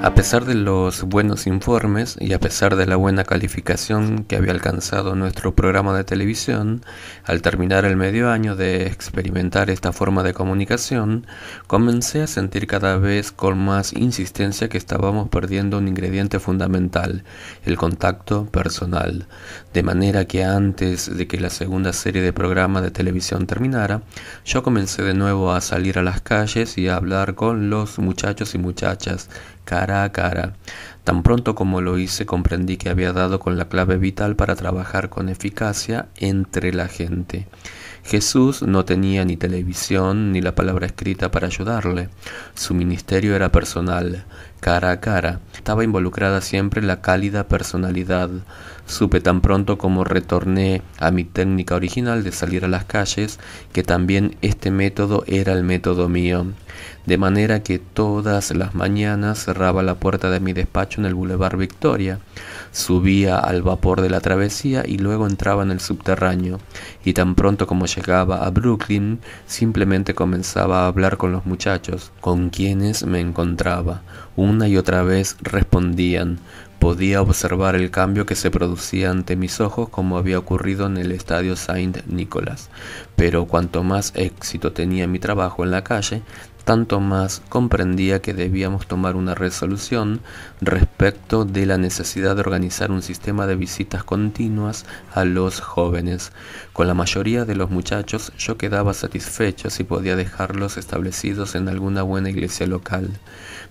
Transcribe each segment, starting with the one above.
A pesar de los buenos informes y a pesar de la buena calificación que había alcanzado nuestro programa de televisión, al terminar el medio año de experimentar esta forma de comunicación, comencé a sentir cada vez con más insistencia que estábamos perdiendo un ingrediente fundamental, el contacto personal. De manera que antes de que la segunda serie de programa de televisión terminara, yo comencé de nuevo a salir a las calles y a hablar con los muchachos y muchachas, cara a cara. Tan pronto como lo hice, comprendí que había dado con la clave vital para trabajar con eficacia entre la gente. Jesús no tenía ni televisión ni la palabra escrita para ayudarle. Su ministerio era personal, cara a cara. Estaba involucrada siempre la cálida personalidad. Supe tan pronto como retorné a mi técnica original de salir a las calles que también este método era el método mío. De manera que todas las mañanas cerraba la puerta de mi despacho en el Boulevard Victoria, subía al vapor de la travesía y luego entraba en el subterráneo, y tan pronto como llegaba a Brooklyn, simplemente comenzaba a hablar con los muchachos, con quienes me encontraba. Una y otra vez respondían. Podía observar el cambio que se producía ante mis ojos como había ocurrido en el estadio Saint Nicholas, pero cuanto más éxito tenía mi trabajo en la calle, tanto más comprendía que debíamos tomar una resolución respecto de la necesidad de organizar un sistema de visitas continuas a los jóvenes. Con la mayoría de los muchachos yo quedaba satisfecho si podía dejarlos establecidos en alguna buena iglesia local,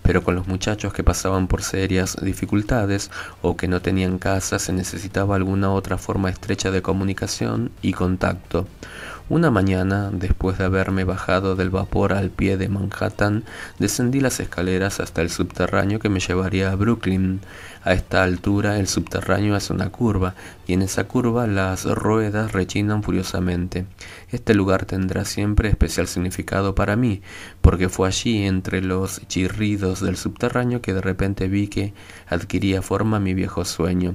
pero con los muchachos que pasaban por serias dificultades o que no tenían casa se necesitaba alguna otra forma estrecha de comunicación y contacto. Una mañana, después de haberme bajado del vapor al pie de Manhattan, descendí las escaleras hasta el subterráneo que me llevaría a Brooklyn. A esta altura el subterráneo hace una curva, y en esa curva las ruedas rechinan furiosamente. Este lugar tendrá siempre especial significado para mí, porque fue allí, entre los chirridos del subterráneo, que de repente vi que adquiría forma mi viejo sueño.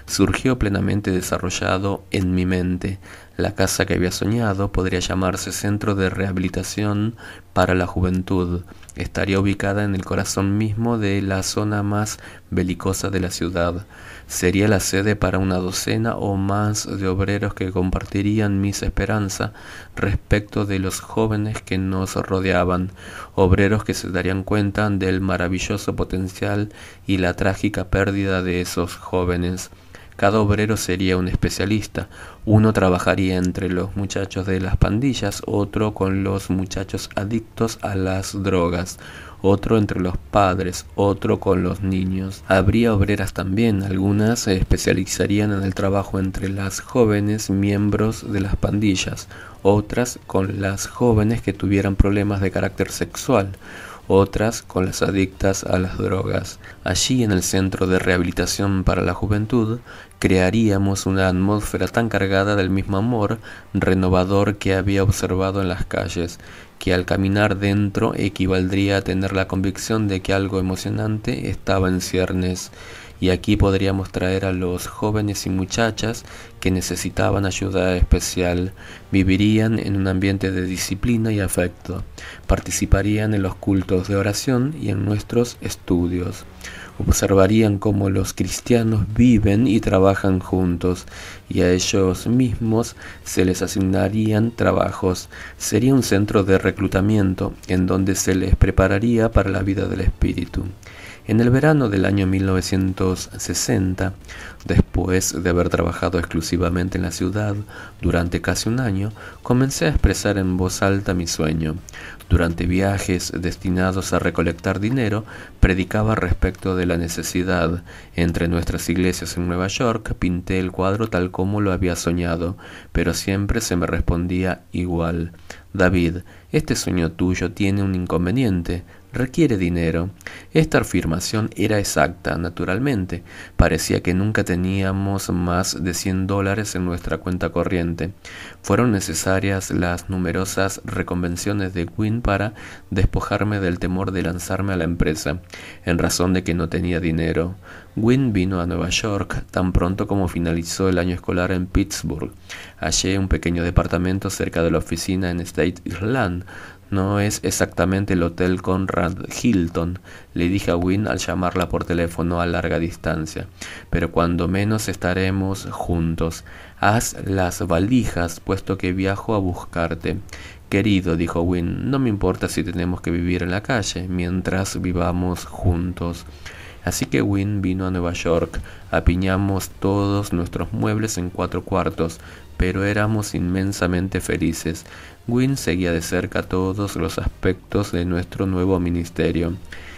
Surgió plenamente desarrollado en mi mente. La casa que había soñado podría llamarse Centro de Rehabilitación para la Juventud. Estaría ubicada en el corazón mismo de la zona más belicosa de la ciudad. Sería la sede para una docena o más de obreros que compartirían mis esperanzas respecto de los jóvenes que nos rodeaban, obreros que se darían cuenta del maravilloso potencial y la trágica pérdida de esos jóvenes. Cada obrero sería un especialista. Uno trabajaría entre los muchachos de las pandillas, otro con los muchachos adictos a las drogas, otro entre los padres, otro con los niños. Habría obreras también, algunas se especializarían en el trabajo entre las jóvenes miembros de las pandillas, otras con las jóvenes que tuvieran problemas de carácter sexual, otras con las adictas a las drogas. Allí, en el Centro de Rehabilitación para la Juventud, crearíamos una atmósfera tan cargada del mismo amor renovador que había observado en las calles, que al caminar dentro equivaldría a tener la convicción de que algo emocionante estaba en ciernes. Y aquí podríamos traer a los jóvenes y muchachas que necesitaban ayuda especial. Vivirían en un ambiente de disciplina y afecto. Participarían en los cultos de oración y en nuestros estudios. Observarían cómo los cristianos viven y trabajan juntos, y a ellos mismos se les asignarían trabajos. Sería un centro de reclutamiento en donde se les prepararía para la vida del espíritu. En el verano del año 1960, después de haber trabajado exclusivamente en la ciudad durante casi un año, comencé a expresar en voz alta mi sueño. Durante viajes destinados a recolectar dinero, predicaba respecto de la necesidad. Entre nuestras iglesias en Nueva York, pinté el cuadro tal como lo había soñado, pero siempre se me respondía igual. David, este sueño tuyo tiene un inconveniente. Requiere dinero. Esta afirmación era exacta, naturalmente. Parecía que nunca teníamos más de $100 en nuestra cuenta corriente. Fueron necesarias las numerosas reconvenciones de Gwyn para despojarme del temor de lanzarme a la empresa, en razón de que no tenía dinero. Gwyn vino a Nueva York tan pronto como finalizó el año escolar en Pittsburgh. Hallé un pequeño departamento cerca de la oficina en State Island, No es exactamente el Hotel Conrad Hilton, le dije a Wynne al llamarla por teléfono a larga distancia, pero cuando menos estaremos juntos. Haz las valijas, puesto que viajo a buscarte. Querido, dijo Wynne, no me importa si tenemos que vivir en la calle, mientras vivamos juntos. Así que Wynne vino a Nueva York. Apiñamos todos nuestros muebles en 4 cuartos, pero éramos inmensamente felices. Wynne seguía de cerca todos los aspectos de nuestro nuevo ministerio.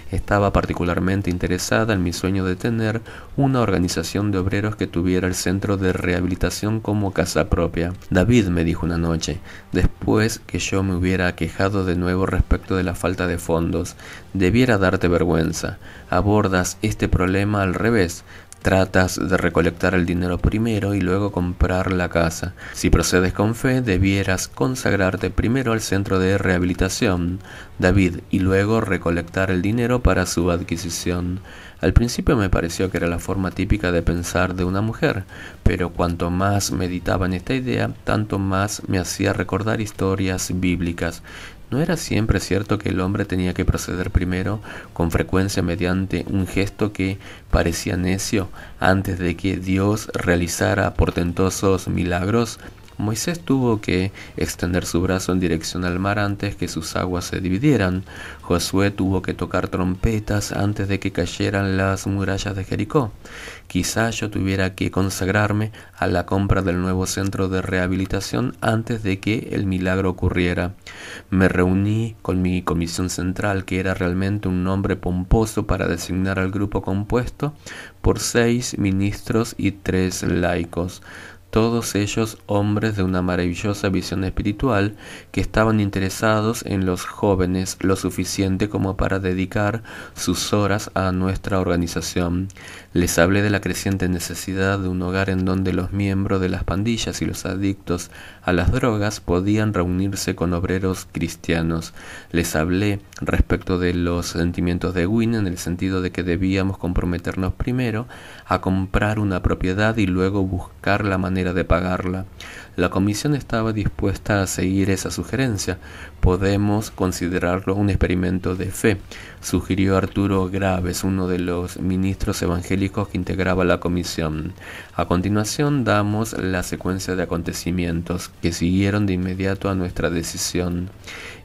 Estaba particularmente interesada en mi sueño de tener una organización de obreros que tuviera el centro de rehabilitación como casa propia. David, me dijo una noche, después que yo me hubiera quejado de nuevo respecto de la falta de fondos, debiera darte vergüenza. Abordas este problema al revés. Tratas de recolectar el dinero primero y luego comprar la casa. Si procedes con fe, debieras consagrarte primero al centro de rehabilitación, David, y luego recolectar el dinero para su adquisición. Al principio me pareció que era la forma típica de pensar de una mujer, pero cuanto más meditaba en esta idea, tanto más me hacía recordar historias bíblicas. ¿No era siempre cierto que el hombre tenía que proceder primero, con frecuencia mediante un gesto que parecía necio, antes de que Dios realizara portentosos milagros? Moisés tuvo que extender su brazo en dirección al mar antes que sus aguas se dividieran. Josué tuvo que tocar trompetas antes de que cayeran las murallas de Jericó. Quizá yo tuviera que consagrarme a la compra del nuevo centro de rehabilitación antes de que el milagro ocurriera. Me reuní con mi comisión central, que era realmente un nombre pomposo para designar al grupo compuesto por 6 ministros y 3 laicos. Todos ellos hombres de una maravillosa visión espiritual que estaban interesados en los jóvenes lo suficiente como para dedicar sus horas a nuestra organización. Les hablé de la creciente necesidad de un hogar en donde los miembros de las pandillas y los adictos a las drogas podían reunirse con obreros cristianos. Les hablé respecto de los sentimientos de Wynne en el sentido de que debíamos comprometernos primero a comprar una propiedad y luego buscar la manera de pagarla. La comisión estaba dispuesta a seguir esa sugerencia. Podemos considerarlo un experimento de fe, sugirió Arturo Graves, uno de los ministros evangélicos que integraba la comisión. A continuación damos la secuencia de acontecimientos que siguieron de inmediato a nuestra decisión.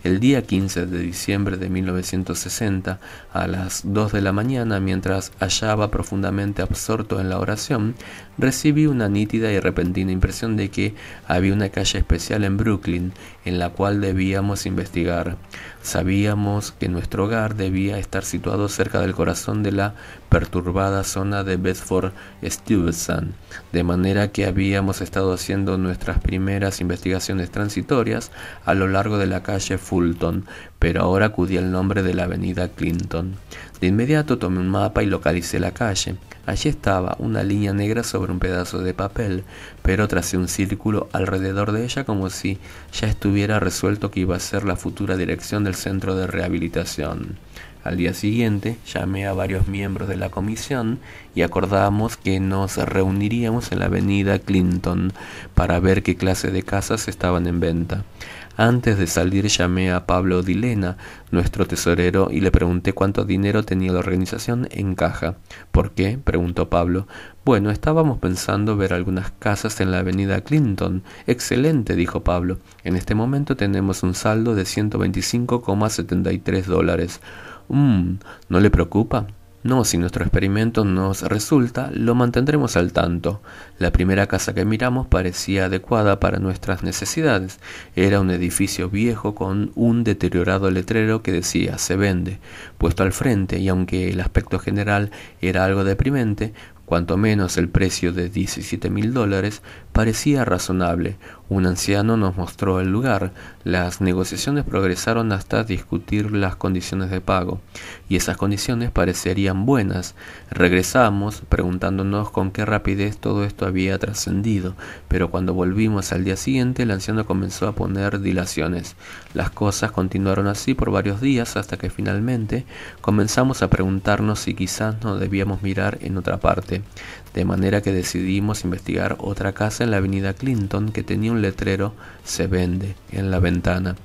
El día 15 de diciembre de 1960, a las 2 de la mañana, mientras hallaba profundamente absorto en la oración, recibí una nítida y repentina impresión de que había una calle especial en Brooklyn en la cual debíamos investigar. Sabíamos que nuestro hogar debía estar situado cerca del corazón de la perturbada zona de Bedford-Stuyvesant, de manera que habíamos estado haciendo nuestras primeras investigaciones transitorias a lo largo de la calle Fulton, pero ahora acudí al nombre de la avenida Clinton. De inmediato tomé un mapa y localicé la calle. Allí estaba, una línea negra sobre un pedazo de papel, pero tracé un círculo alrededor de ella como si ya estuviera resuelto que iba a ser la futura dirección del centro de rehabilitación. Al día siguiente llamé a varios miembros de la comisión y acordamos que nos reuniríamos en la avenida Clinton para ver qué clase de casas estaban en venta. Antes de salir llamé a Pablo Dilena, nuestro tesorero, y le pregunté cuánto dinero tenía la organización en caja. ¿Por qué?, preguntó Pablo. Bueno, estábamos pensando ver algunas casas en la avenida Clinton. Excelente, dijo Pablo. En este momento tenemos un saldo de $125,73. ¿No le preocupa? No, si nuestro experimento nos resulta, lo mantendremos al tanto. La primera casa que miramos parecía adecuada para nuestras necesidades. Era un edificio viejo con un deteriorado letrero que decía «Se vende», puesto al frente, y aunque el aspecto general era algo deprimente, cuanto menos el precio de $17,000 parecía razonable. Un anciano nos mostró el lugar. Las negociaciones progresaron hasta discutir las condiciones de pago, y esas condiciones parecerían buenas. Regresamos, preguntándonos con qué rapidez todo esto había trascendido, pero cuando volvimos al día siguiente, el anciano comenzó a poner dilaciones. Las cosas continuaron así por varios días hasta que finalmente comenzamos a preguntarnos si quizás no debíamos mirar en otra parte, de manera que decidimos investigar otra casa en la avenida Clinton que tenía un letrero «Se vende» en la ventana.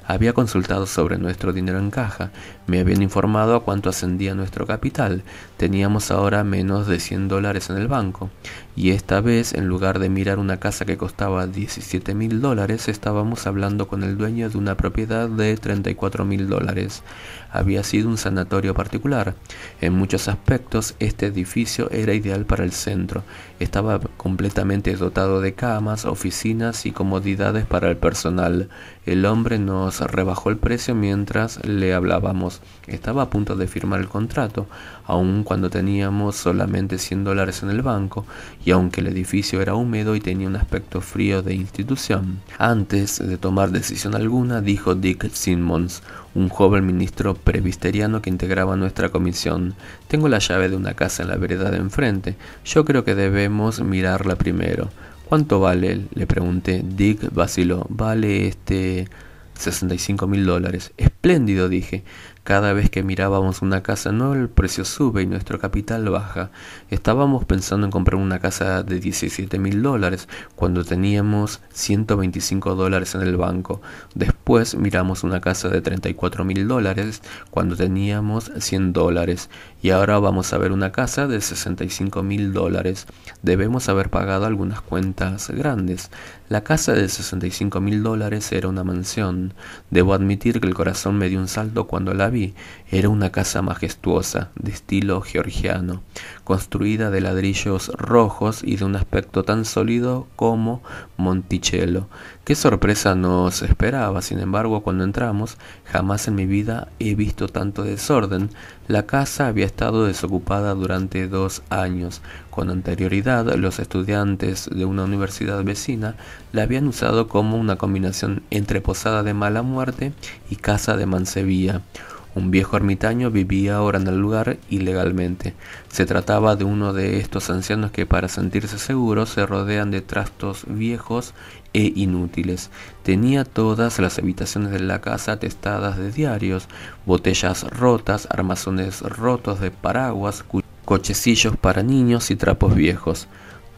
Había consultado sobre nuestro dinero en caja. Me habían informado a cuánto ascendía nuestro capital. Teníamos ahora menos de $100 en el banco. Y esta vez, en lugar de mirar una casa que costaba $17.000, estábamos hablando con el dueño de una propiedad de $34.000. Había sido un sanatorio particular. En muchos aspectos, este edificio era ideal para el centro. Estaba completamente dotado de camas, oficinas y comodidades para el personal. El hombre nos rebajó el precio mientras le hablábamos. Estaba a punto de firmar el contrato, aun cuando teníamos solamente $100 en el banco, y aunque el edificio era húmedo y tenía un aspecto frío de institución. Antes de tomar decisión alguna, dijo Dick Simmons, un joven ministro presbiteriano que integraba nuestra comisión: tengo la llave de una casa en la vereda de enfrente. Yo creo que debemos mirarla primero. ¿Cuánto vale? Le pregunté. Dick vaciló. Vale $65.000. Espléndido, dije. Cada vez que mirábamos una casa nueva, el precio sube y nuestro capital baja. Estábamos pensando en comprar una casa de $17.000 cuando teníamos $125 en el banco. Después miramos una casa de $34.000 cuando teníamos $100. Y ahora vamos a ver una casa de $65.000. Debemos haber pagado algunas cuentas grandes. La casa de $65.000 era una mansión. Debo admitir que el corazón me dio un salto cuando la vi. Era una casa majestuosa, de estilo georgiano, construida de ladrillos rojos y de un aspecto tan sólido como Monticello. Qué sorpresa nos esperaba. Sin embargo, cuando entramos, jamás en mi vida he visto tanto desorden. La casa había estado desocupada durante 2 años. Con anterioridad, los estudiantes de una universidad vecina la habían usado como una combinación entre posada de mala muerte y casa de mancebía. Un viejo ermitaño vivía ahora en el lugar ilegalmente. Se trataba de uno de estos ancianos que, para sentirse seguros, se rodean de trastos viejos e inútiles. Tenía todas las habitaciones de la casa atestadas de diarios, botellas rotas, armazones rotos de paraguas, cochecillos para niños y trapos viejos.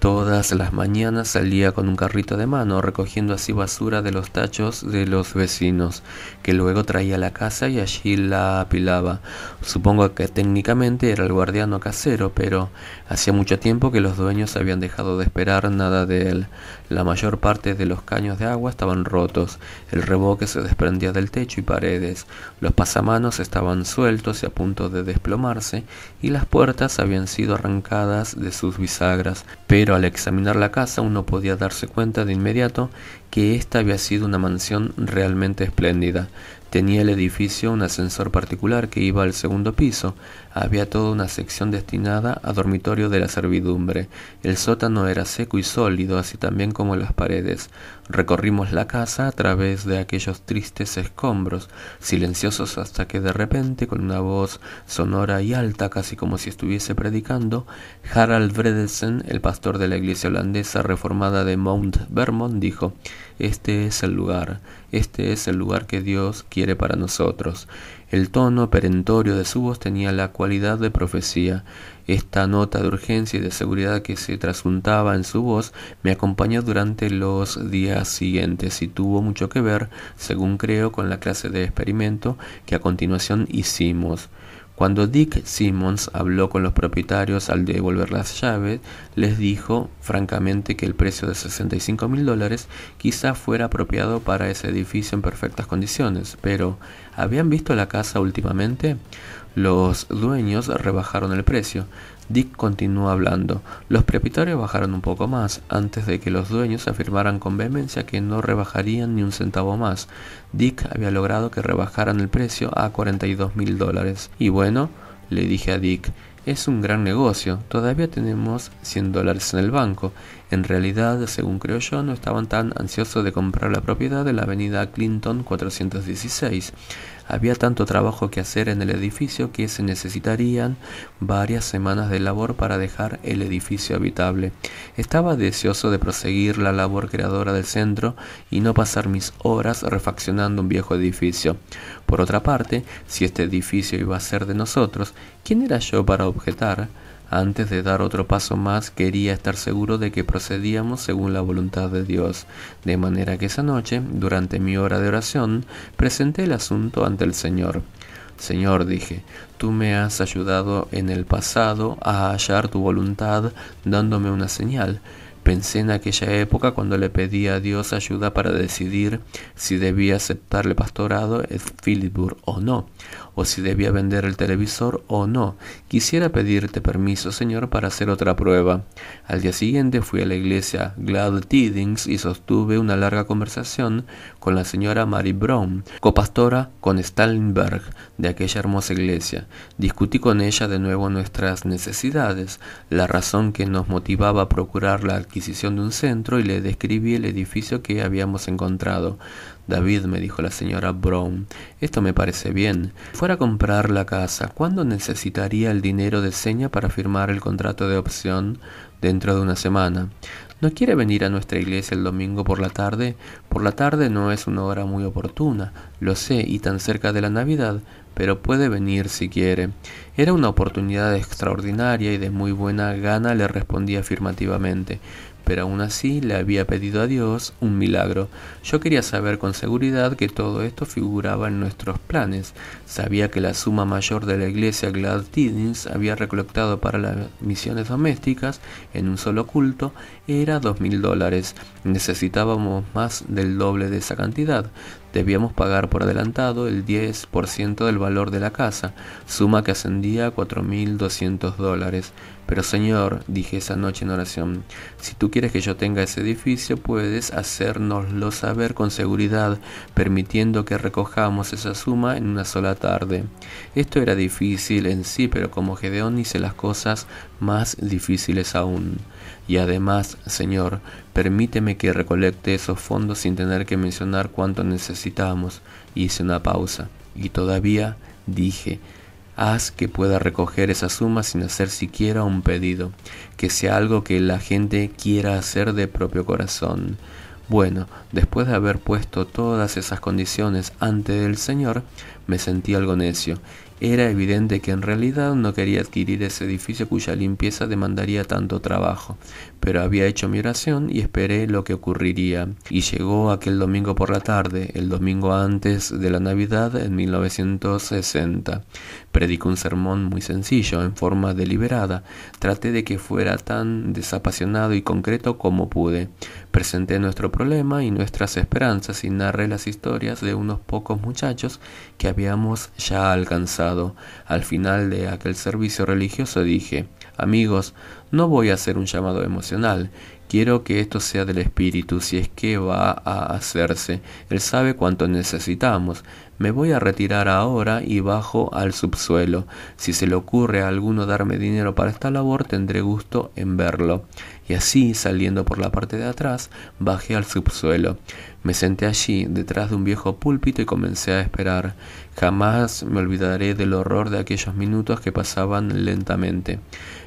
Todas las mañanas salía con un carrito de mano, recogiendo así basura de los tachos de los vecinos, que luego traía a la casa y allí la apilaba. Supongo que técnicamente era el guardián casero, pero hacía mucho tiempo que los dueños habían dejado de esperar nada de él. La mayor parte de los caños de agua estaban rotos, el revoque se desprendía del techo y paredes, los pasamanos estaban sueltos y a punto de desplomarse, y las puertas habían sido arrancadas de sus bisagras, pero al examinar la casa uno podía darse cuenta de inmediato que esta había sido una mansión realmente espléndida. Tenía el edificio un ascensor particular que iba al segundo piso. Había toda una sección destinada a dormitorio de la servidumbre. El sótano era seco y sólido, así también como las paredes. Recorrimos la casa a través de aquellos tristes escombros, silenciosos hasta que de repente, con una voz sonora y alta, casi como si estuviese predicando, Harald Bredesen, el pastor de la iglesia holandesa reformada de Mount Vermont, dijo: este es el lugar que Dios quiere para nosotros. El tono perentorio de su voz tenía la cualidad de profecía. Esta nota de urgencia y de seguridad que se trasuntaba en su voz me acompañó durante los días siguientes y tuvo mucho que ver, según creo, con la clase de experimento que a continuación hicimos. Cuando Dick Simmons habló con los propietarios al devolver las llaves, les dijo francamente que el precio de $65.000 quizá fuera apropiado para ese edificio en perfectas condiciones. Pero, ¿habían visto la casa últimamente? Los dueños rebajaron el precio. Dick continuó hablando. Los propietarios bajaron un poco más, antes de que los dueños afirmaran con vehemencia que no rebajarían ni un centavo más. Dick había logrado que rebajaran el precio a $42.000. Y bueno, le dije a Dick, es un gran negocio. Todavía tenemos $100 en el banco. En realidad, según creo yo, no estaban tan ansiosos de comprar la propiedad de la avenida Clinton 416. Había tanto trabajo que hacer en el edificio que se necesitarían varias semanas de labor para dejar el edificio habitable. Estaba deseoso de proseguir la labor creadora del centro y no pasar mis horas refaccionando un viejo edificio. Por otra parte, si este edificio iba a ser de nosotros, ¿quién era yo para objetar? Antes de dar otro paso más, quería estar seguro de que procedíamos según la voluntad de Dios, de manera que esa noche, durante mi hora de oración, presenté el asunto ante el Señor. Señor, dije, tú me has ayudado en el pasado a hallar tu voluntad dándome una señal. Pensé en aquella época cuando le pedí a Dios ayuda para decidir si debía aceptar el pastorado en Philipsburg o no, o si debía vender el televisor o no. Quisiera pedirte permiso, Señor, para hacer otra prueba. Al día siguiente fui a la iglesia Glad Tidings y sostuve una larga conversación con la señora Mary Brown, copastora con Stallenberg de aquella hermosa iglesia. Discutí con ella de nuevo nuestras necesidades, la razón que nos motivaba a procurar la adquisición de un centro, y le describí el edificio que habíamos encontrado. David, me dijo la señora Brown, esto me parece bien. Fuera a comprar la casa, ¿cuándo necesitaría el dinero de seña para firmar el contrato de opción? Dentro de una semana. ¿No quiere venir a nuestra iglesia el domingo por la tarde? Por la tarde no es una hora muy oportuna, lo sé, y tan cerca de la Navidad, pero puede venir si quiere. Era una oportunidad extraordinaria y de muy buena gana le respondí afirmativamente. Pero aún así le había pedido a Dios un milagro. Yo quería saber con seguridad que todo esto figuraba en nuestros planes. Sabía que la suma mayor de la iglesia Glad Tidings había recolectado para las misiones domésticas en un solo culto era $2,000. Necesitábamos más del doble de esa cantidad. Debíamos pagar por adelantado el 10% del valor de la casa, suma que ascendía a $4,200. Pero Señor, dije esa noche en oración, si tú quieres que yo tenga ese edificio, puedes hacérnoslo saber con seguridad, permitiendo que recojamos esa suma en una sola tarde. Esto era difícil en sí, pero como Gedeón hice las cosas más difíciles aún. Y además, Señor, permíteme que recolecte esos fondos sin tener que mencionar cuánto necesitamos. Hice una pausa. Y todavía dije, haz que pueda recoger esa suma sin hacer siquiera un pedido, que sea algo que la gente quiera hacer de propio corazón. Bueno, después de haber puesto todas esas condiciones ante el Señor, me sentí algo necio. Era evidente que en realidad no quería adquirir ese edificio cuya limpieza demandaría tanto trabajo, pero había hecho mi oración y esperé lo que ocurriría. Y llegó aquel domingo por la tarde, el domingo antes de la Navidad en 1960. Predicó un sermón muy sencillo, en forma deliberada. Traté de que fuera tan desapasionado y concreto como pude. Presenté nuestro problema y nuestras esperanzas y narré las historias de unos pocos muchachos que habíamos ya alcanzado. Al final de aquel servicio religioso dije, amigos, no voy a hacer un llamado emocional. Quiero que esto sea del Espíritu, si es que va a hacerse. Él sabe cuánto necesitamos. Me voy a retirar ahora y bajo al subsuelo. Si se le ocurre a alguno darme dinero para esta labor, tendré gusto en verlo. Y así, saliendo por la parte de atrás, bajé al subsuelo. Me senté allí, detrás de un viejo púlpito, y comencé a esperar. Jamás me olvidaré del horror de aquellos minutos que pasaban lentamente.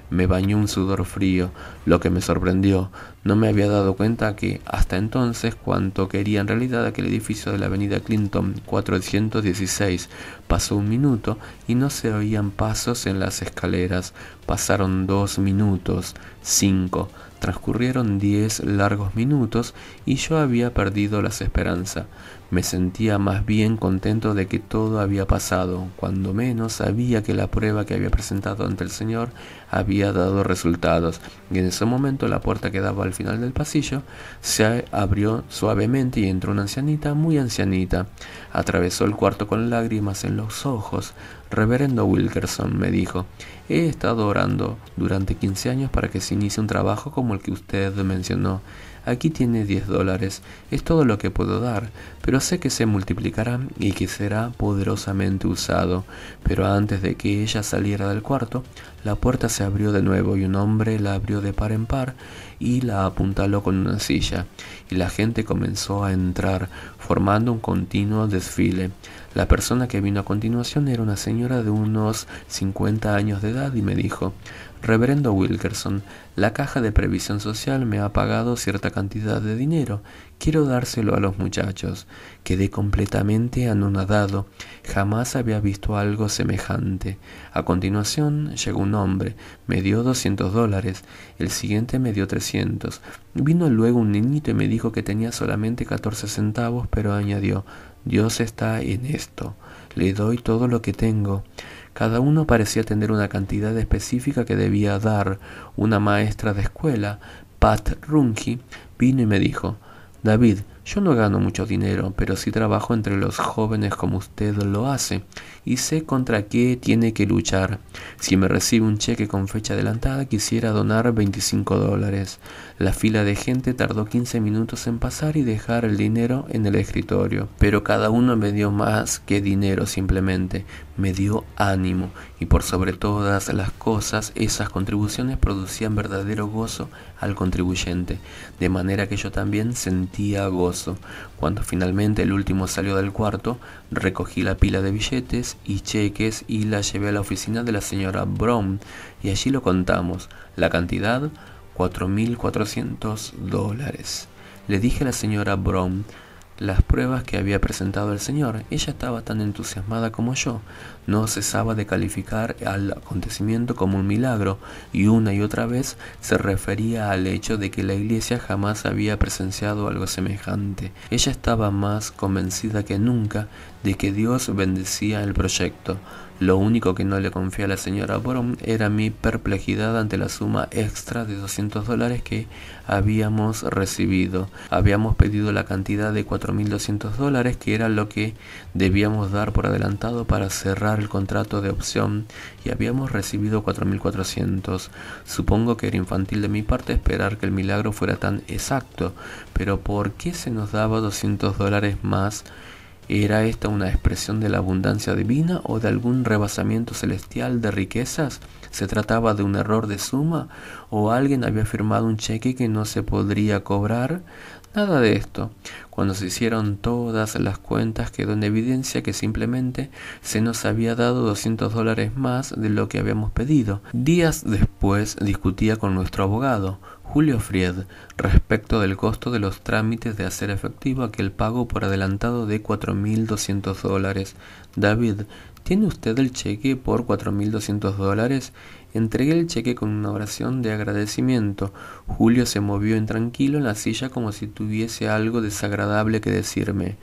Me bañó un sudor frío, lo que me sorprendió. No me había dado cuenta que, hasta entonces, cuánto quería en realidad aquel edificio de la avenida Clinton 416. Pasó un minuto y no se oían pasos en las escaleras. Pasaron 2 minutos, 5. Transcurrieron 10 largos minutos y yo había perdido las esperanzas. Me sentía más bien contento de que todo había pasado. Cuando menos sabía que la prueba que había presentado ante el Señor había dado resultados. Y en ese momento la puerta que daba al final del pasillo se abrió suavemente y entró una ancianita, muy ancianita. Atravesó el cuarto con lágrimas en los ojos. Reverendo Wilkerson, me dijo, he estado orando durante 15 años para que se inicie un trabajo como el que usted mencionó. Aquí tiene $10, es todo lo que puedo dar, pero sé que se multiplicará y que será poderosamente usado. Pero antes de que ella saliera del cuarto, la puerta se abrió de nuevo y un hombre la abrió de par en par y la apuntaló con una silla, y la gente comenzó a entrar, formando un continuo desfile. La persona que vino a continuación era una señora de unos 50 años de edad y me dijo: Reverendo Wilkerson, la caja de previsión social me ha pagado cierta cantidad de dinero. Quiero dárselo a los muchachos. Quedé completamente anonadado. Jamás había visto algo semejante. A continuación llegó un hombre. Me dio $200. El siguiente me dio 300. Vino luego un niñito y me dijo que tenía solamente 14 centavos, pero añadió: Dios está en esto. Le doy todo lo que tengo. Cada uno parecía tener una cantidad específica que debía dar. Una maestra de escuela, Pat Runge, vino y me dijo: David, yo no gano mucho dinero, pero sí trabajo entre los jóvenes como usted lo hace, y sé contra qué tiene que luchar. Si me recibe un cheque con fecha adelantada, quisiera donar $25. La fila de gente tardó 15 minutos en pasar y dejar el dinero en el escritorio, pero cada uno me dio más que dinero, simplemente me dio ánimo, y por sobre todas las cosas, esas contribuciones producían verdadero gozo al contribuyente, de manera que yo también sentía gozo. Cuando finalmente el último salió del cuarto, recogí la pila de billetes y cheques y la llevé a la oficina de la señora Brown, y allí lo contamos. La cantidad, $4,400. Le dije a la señora Brown las pruebas que había presentado el señor. Ella estaba tan entusiasmada como yo. No cesaba de calificar al acontecimiento como un milagro, y una y otra vez se refería al hecho de que la iglesia jamás había presenciado algo semejante. Ella estaba más convencida que nunca de que Dios bendecía el proyecto. Lo único que no le confié a la señora Brown era mi perplejidad ante la suma extra de $200 que habíamos recibido. Habíamos pedido la cantidad de $4,200, que era lo que debíamos dar por adelantado para cerrar el contrato de opción, y habíamos recibido $4,400. Supongo que era infantil de mi parte esperar que el milagro fuera tan exacto, pero ¿por qué se nos daba $200 más? ¿Era esta una expresión de la abundancia divina o de algún rebasamiento celestial de riquezas? ¿Se trataba de un error de suma? ¿O alguien había firmado un cheque que no se podría cobrar? Nada de esto. Cuando se hicieron todas las cuentas, quedó en evidencia que simplemente se nos había dado $200 más de lo que habíamos pedido. Días después discutía con nuestro abogado, Julio Fried, respecto del costo de los trámites de hacer efectivo aquel pago por adelantado de $4,200. David, ¿tiene usted el cheque por $4,200? Entregué el cheque con una oración de agradecimiento. Julio se movió intranquilo en la silla como si tuviese algo desagradable que decirme.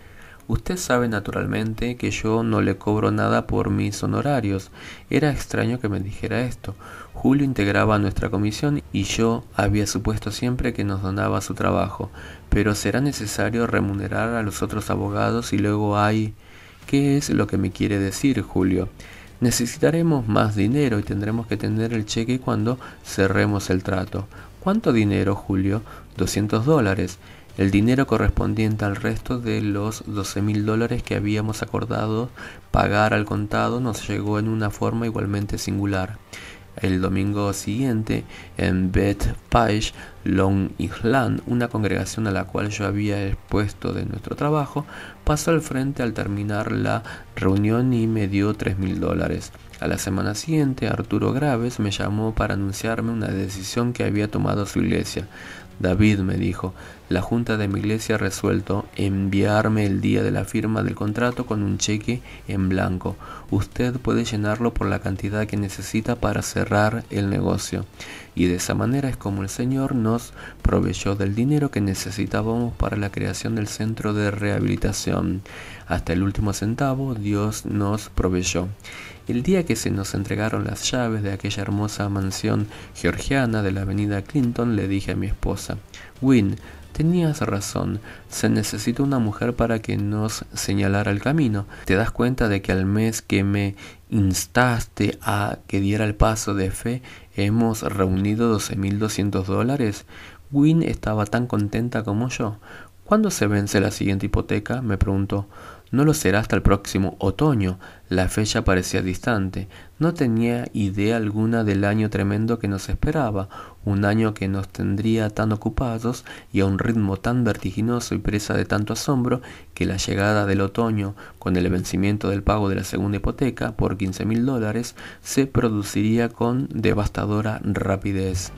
Usted sabe naturalmente que yo no le cobro nada por mis honorarios. Era extraño que me dijera esto. Julio integraba nuestra comisión y yo había supuesto siempre que nos donaba su trabajo. Pero será necesario remunerar a los otros abogados y luego hay... ¿Qué es lo que me quiere decir, Julio? Necesitaremos más dinero y tendremos que tener el cheque cuando cerremos el trato. ¿Cuánto dinero, Julio? $200. El dinero correspondiente al resto de los $12,000 que habíamos acordado pagar al contado nos llegó en una forma igualmente singular. El domingo siguiente, en Bethpage, Long Island, una congregación a la cual yo había expuesto de nuestro trabajo, pasó al frente al terminar la reunión y me dio $3,000. A la semana siguiente, Arturo Graves me llamó para anunciarme una decisión que había tomado su iglesia. David, me dijo, la junta de mi iglesia ha resuelto enviarme el día de la firma del contrato con un cheque en blanco. Usted puede llenarlo por la cantidad que necesita para cerrar el negocio. Y de esa manera es como el Señor nos proveyó del dinero que necesitábamos para la creación del centro de rehabilitación. Hasta el último centavo Dios nos proveyó. El día que se nos entregaron las llaves de aquella hermosa mansión georgiana de la avenida Clinton, le dije a mi esposa: Win, tenías razón, se necesita una mujer para que nos señalara el camino. ¿Te das cuenta de que al mes que me instaste a que diera el paso de fe, hemos reunido $12,200? Win estaba tan contenta como yo. ¿Cuándo se vence la siguiente hipoteca?, me preguntó. No lo será hasta el próximo otoño. La fecha parecía distante. No tenía idea alguna del año tremendo que nos esperaba. un año que nos tendría tan ocupados y a un ritmo tan vertiginoso y presa de tanto asombro que la llegada del otoño con el vencimiento del pago de la segunda hipoteca por $15.000 se produciría con devastadora rapidez.